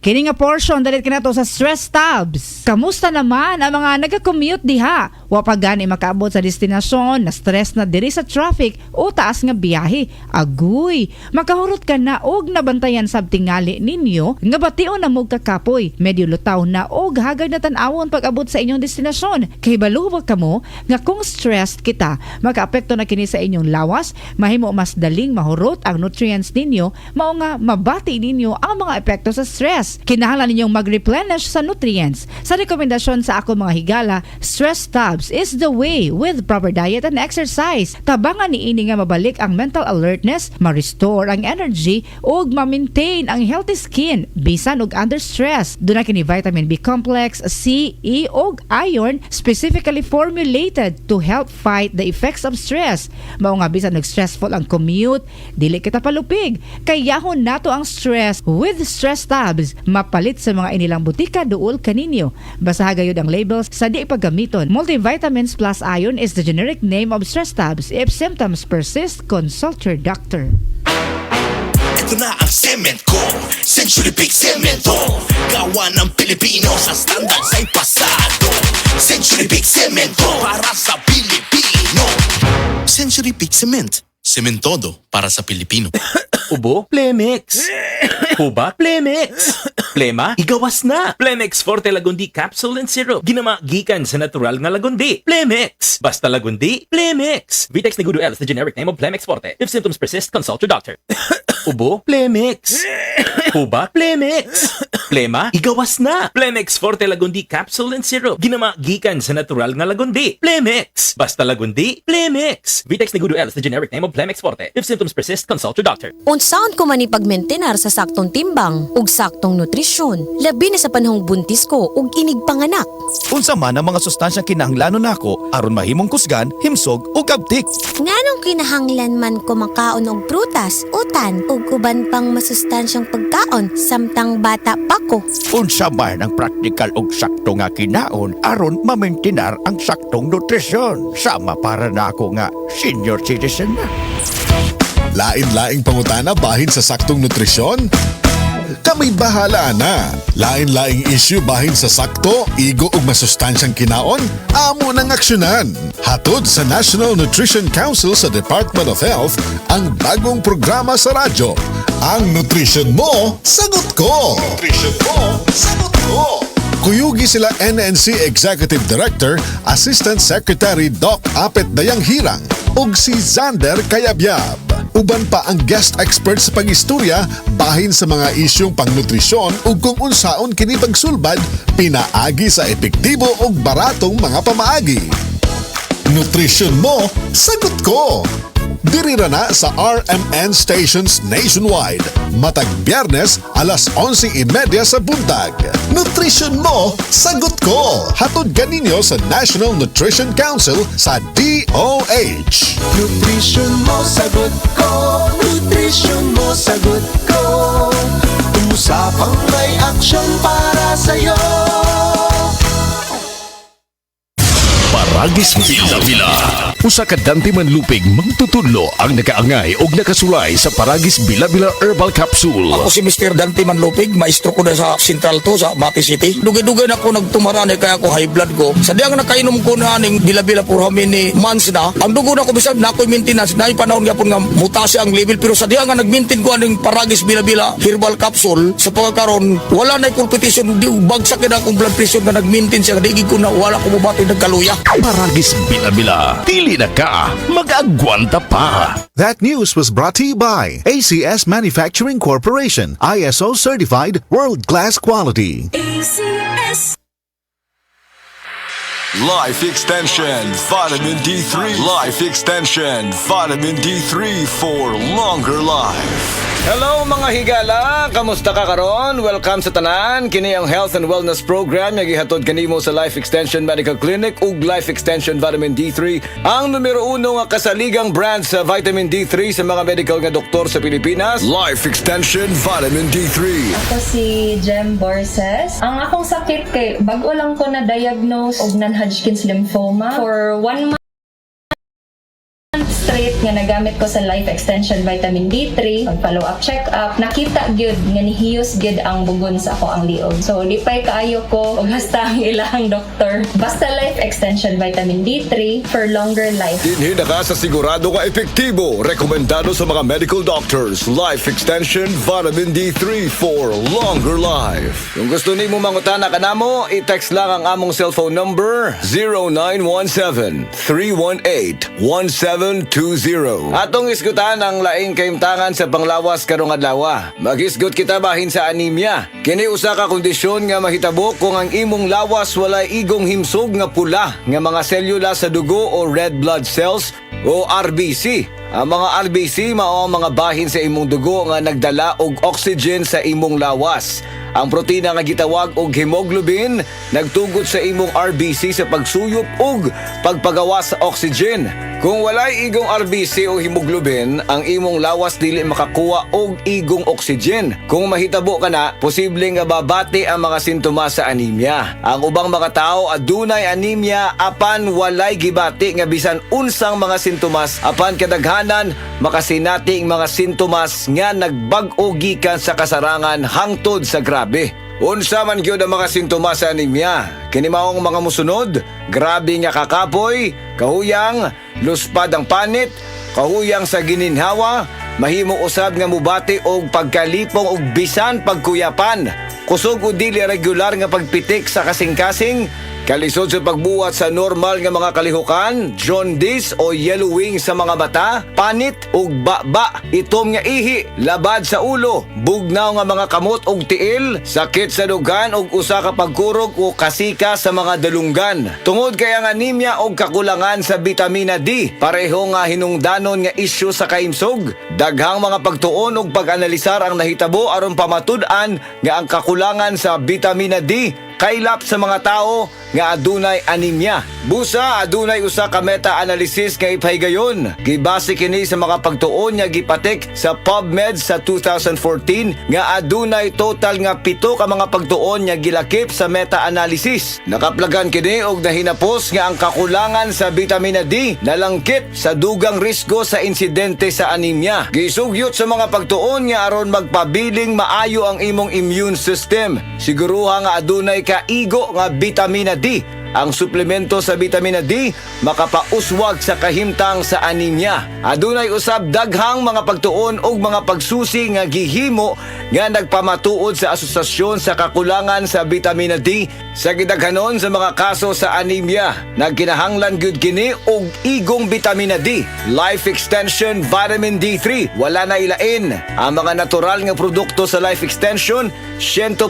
Kini nga portion dalit kinato sa stress tabs. Kamusta naman ang mga nagka-commute diha? Wa pa gani makaabot sa destinasyon, na stress na diri sa traffic o taas nga biyahe. Aguy, makahurot ka na og nabantayan sab tingali ninyo nga bation na mog kakapoy. Medyo lutaw na og hagag na tan-awon pag-abot sa inyong destinasyon. Kay baluwag kamo nga kung stressed kita, makaapekto na kini sa inyong lawas, mahimo mas daling mahurot ang nutrients ninyo, mao nga mabati ninyo ang mga epekto sa stress. Kinahanglan ninyong mag-replenish sa nutrients. Sa rekomendasyon sa ako mga higala, stress tabs is the way with proper diet and exercise. Tabangan niini nga mabalik ang mental alertness, ma-restore ang energy, ug ma-maintain ang healthy skin bisan og under stress. Doon na kini vitamin B complex, C, E, ug iron specifically formulated to help fight the effects of stress. Mao nga bisan nag-stressful ang commute, dili kita palupig. Kayahon nato ang stress with stress tabs. Mapalit sa mga inilang butika duol kaninyo. Basaha gayud ang labels sa di paggamiton. Multivitamins plus iron is the generic name of stress tabs. If symptoms persist, consult your doctor. Ito na ang semento, Century Big Cemento. Gawa ng Pilipino sa standard sa'y pasado. Century Big Cemento para sa Pilipino. Century Big Cement, sementodo para sa Pilipino. Ubo? Plemix. Hubak? Plemix. Plema? Igawas na. Plemix Forte Lagundi Capsule and Syrup. Ginama gikan sa natural nga lagundi. Plemix. Basta lagundi, Plemix. Vitex Negudo L is the generic name of Plemix Forte. If symptoms persist, consult your doctor. Ubo? Plemix. Hubak? Plemix. Plema? Igawas na. Plemix Forte Lagundi Capsule and Syrup. Ginama gikan sa natural nga lagundi. Plemix. Basta lagundi, Plemix. Vitex Negudo L is the generic name of Plemix Forte. If symptoms persist, consult your doctor. Unsaon ko man ipagmentenar sa saktong timbang ug saktong nutrisyon, labi na sa panahong buntis ko ug inig panganak. Unsa man ang mga sustansyang kinahanglanon nako aron mahimong kusgan, himsog ug abtik. Nganong kinahanglan man ko makaon og prutas, utan ug uban pang masustansyang pagkaon samtang bata pa ko. Unsa man ang praktikal ug sakto nga kinaon aron mamaintinar ang saktong nutrisyon. Sama para na ako nga senior citizen na. Lain-laing pangutana bahin sa saktong nutrisyon? Kami bahala na. Lain-laing issue bahin sa sakto, igo ug masustansyang kinaon, amo nang aksyonan. Hatod sa National Nutrition Council sa Department of Health ang bagong programa sa radyo. Ang Nutrition Mo, Sagot Ko! Nutrition Mo, Sagot Ko! Kuyugi sila NNC Executive Director, Assistant Secretary Doc Apet Dayang Hirang ug si Zander Kayabyab. Uban pa ang guest expert sa pag-istorya bahin sa mga isyong pangnutrisyon ug kung unsaon kini pagsulbad pinaagi sa epektibo ug baratong mga pamaagi. Nutrition Mo, Sagot Ko! Diri ra na sa RMN stations nationwide. Matag Biyernes, alas 11:30 sa buntag. Nutrition Mo, Sagot Ko! Hatod ganinyo sa National Nutrition Council sa DOH. Nutrition mo, sagot ko. Nutrition mo, sagot ko. Usapang may aksyon para sa'yo. Paragis Bila-Bila. Usa ka Dante Manlupig mangtutudlo ang nakaangay og nakasulay sa Paragis Bila-Bila Herbal Capsule. Ako si Mr. Dante Manlupig, maestro ko na sa Central to sa Mati City. Dugay-dugay na ako nagtumarani kaya ako high blood ko. Sa diyang nakainom ko na ning Bila-Bila for how many months na, ang dugo na ko bisag na ako'y maintenance na yung panahon nga po nga mutasi ang level. Pero sa diyang nga nag-maintain ko aning Paragis Bila-Bila Herbal Capsule, sa pagkakaroon, wala na yung competition, di bagsak na akong blood pressure na nag-maintain siya. Digig ko na wala ko mabati nagkaluya. Paragis Bila-Bila. Dili na ka, mag-agwanta pa. That news was brought to you by ACS Manufacturing Corporation, ISO certified world-class quality. ACS. Life Extension Vitamin D3. Life Extension Vitamin D3 for longer life. Hello mga higala! Kamusta ka karon? Welcome sa tanan. Kini ang Health and Wellness Program nga gihatod kanimo sa Life Extension Medical Clinic ug Life Extension Vitamin D3, ang numero 1 nga kasaligang brand sa vitamin D3 sa mga medical nga doktor sa Pilipinas. Life Extension Vitamin D3. Ako si Jem Borses. Ang akong sakit kay bago lang ko na diagnose og non-Hodgkin's lymphoma for 1 month. straight nga nagamit ko sa Life Extension Vitamin D3, pag follow up check up, nakita gyud nga nihiyos gyud ang bugon sa ako ang liog. So di pay kaayo ko og hasta ang ilang doktor. Basta Life Extension Vitamin D3 for longer life. Dinhi na ka sa sigurado nga epektibo. Rekomendado sa mga medical doctors. Life Extension Vitamin D3 for longer life. Kung gusto nimo mangutana kanamo, i-text lang ang among cellphone number 0917-318-1720. Atong isgutan ang laing kayumtangan sa panglawas karong adlaw. Mag-isgot kita bahin sa anemia. Kini usa ka kondisyon nga mahitabo kung ang imong lawas walay igong himsog nga pula nga mga selula sa dugo o red blood cells o RBC. Ang mga RBC mao ang mga bahin sa imong dugo nga nagdala og oxygen sa imong lawas. Ang protina nga gitawag og hemoglobin nagtugot sa imong RBC sa pagsuyop ug pagpagawa sa oxygen. Kung walay igong RBC o hemoglobin, ang imong lawas dili makakuha og igong oxygen. Kung mahitabo ka na, posible nga babati ang mga sintomas sa anemia. Ang ubang mga tao adunay anemia apan walay gibati nga bisan unsang mga sintomas apan kadaghanan makasinati ang mga sintomas nga nagbag-o gikan sa kasarangan hangtod sa grabe. Unsa man gyud ang mga sintomas sa anemia? Kini maong mga musunod: grabe nga kakapoy, kahuyang, luspad ang panit, kahuyang sa gininhawa, mahimo usab nga mubati og pagkalipong og bisan pagkuyapan, kusog o dili regular nga pagpitik sa kasing-kasing, kalisod sa pagbuhat sa normal nga mga kalihukan, jaundice o yellowing sa mga mata, panit ug baba, itom nga ihi, labad sa ulo, bugnaw nga mga kamot ug tiil, sakit sa dugan ug usa ka pagkurog o kasika sa mga dalunggan. Tungod kay ang anemia og kakulangan sa bitamina D, pareho nga hinungdanon nga isyu sa kaimsog. Daghang mga pagtuon ug pag-analisar ang nahitabo aron pamatud-an nga ang kakulangan sa bitamina D kaylap sa mga tao nga adunay anemia. Busa adunay usa ka meta-analysis nga ipahigayon. Gibase kini sa mga pagtuon nga gipatik sa PubMed sa 2014 nga adunay total nga 7 ka mga pagtuon nga gilakip sa meta-analysis. Nakaplagan kini og nahinapos nga ang kakulangan sa bitamina D nalangkit sa dugang risgo sa insidente sa anemia. Gisugyot sa mga pagtuon nga aron magpabiling maayo ang imong immune system. Siguruha nga adunay kaigo nga bitamina D. Ang suplemento sa bitamina D makapauswag sa kahimtang sa anemia. Adunay usab daghang mga pagtuon ug mga pagsusi nga gihimo nga nagpamatuod sa asosasyon sa kakulangan sa bitamina D sa gidaghanon sa mga kaso sa anemia. Nagkinahanglan gyud kini og igong bitamina D. Life Extension Vitamin D3 wala na ilain. Ang mga natural nga produkto sa Life Extension 100%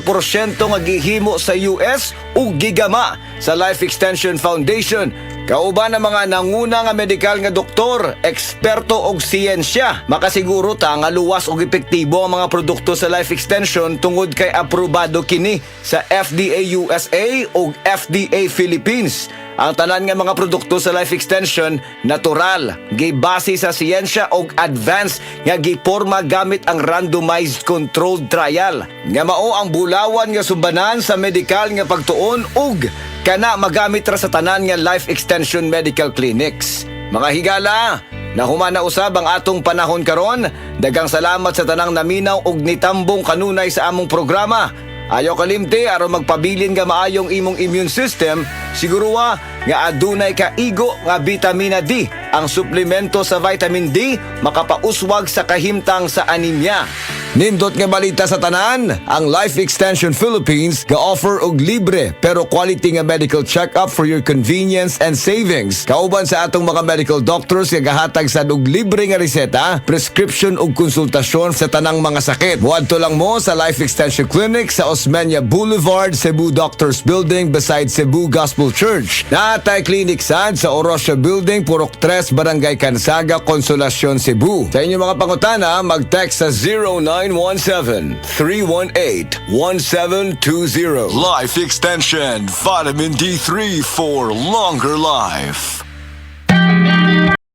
nga gihimo sa US ug gigama sa Life Extension Foundation. Kauban ang mga nanguna nga medikal nga doktor, eksperto og siyensya. Makasiguro ta nga luwas og epektibo ang mga produkto sa Life Extension tungod kay aprobado kini sa FDA USA ug FDA Philippines. Ang tanan nga mga produkto sa Life Extension natural, gibase sa siyensya og advanced nga giporma gamit ang randomized controlled trial. Nga mao ang bulawan nga sumbanan sa medikal nga pagtuon ug kana magamit ra sa tanan nga Life Extension Medical Clinics. Mga higala, nahuman na usab ang atong panahon karon. Daghang salamat sa tanang naminaw ug nitambong kanunay sa among programa. Ayaw kalimti aron magpabilin nga maayong imong immune system, siguruha nga adunay kaigo nga bitamina D. Ang suplemento sa vitamin D makapauswag sa kahimtang sa anemia. Nindot nga balita sa tanan, ang Life Extension Philippines ga-offer og libre pero quality nga medical check-up for your convenience and savings. Kauban sa atong mga medical doctors nga gahatag sad og libre nga reseta, prescription ug konsultasyon sa tanang mga sakit. Muadto lang mo sa Life Extension Clinic sa Osmeña Boulevard, Cebu Doctors Building beside Cebu Gospel Church. Naatay clinic sad sa Orosio Building, Purok 3, Barangay Cansaga, Consolacion, Cebu. Sa inyong mga pangutana, mag-text sa 0917-318-1720. Life Extension Vitamin D3 for longer life.